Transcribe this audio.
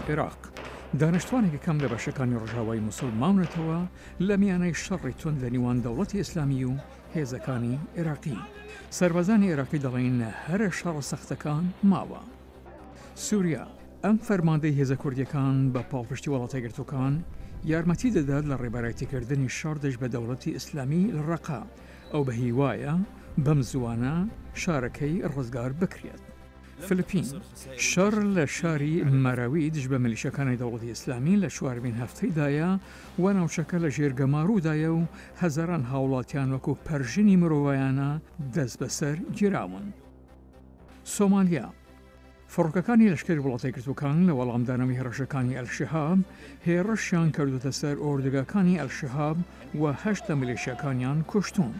عێراق. دانیشتوانێکی کەم لە بەشەکانی ڕۆژاوای موسڵمانێتەوە لە میانەی شەڕی تند لە نێوان دەوڵەتی ئیسلامی و هێزەکانی عێراقی. سەربازانی عێراقی دەڵێن هەرە شەڕە سەختەکان ماوە. سووریا ئەم فەرماندەی هێزە کوردیەکان بە پاڵپشتی وڵاتە یەکگرتووەکان یارمەتی دەدات لە ڕێبەرایەتیکردنی شەڕدەش بە دەوڵەتی ئیسلامی لە ڕەقا ئەو بە هیوایە بەم زوانە شارەکەی ڕزگار بکرێت. فلیپین شەڕ لە شاری مەراوی دژ بە ملیشەکانی دەوڵەتی ئیسلامی لە چوارمین هەفتەیدایە و ناوچەکە لە ژێر گەماڕوودایە و هەزاران هاوڵاتیان وەکو پەرژینی مرۆڤایانە دەست بەسەر گیراون. سۆمالیا فڕۆکەکانی لەشکری وڵاتە یەکگرتووەکان لە وەڵامدانەوەی هێرشەکانی ئەلشیهاب هێرشیان کردوتە سەر ئۆردوگاکانی ئەلشیهاب و 8 ملیشیەکانیان کوشتون.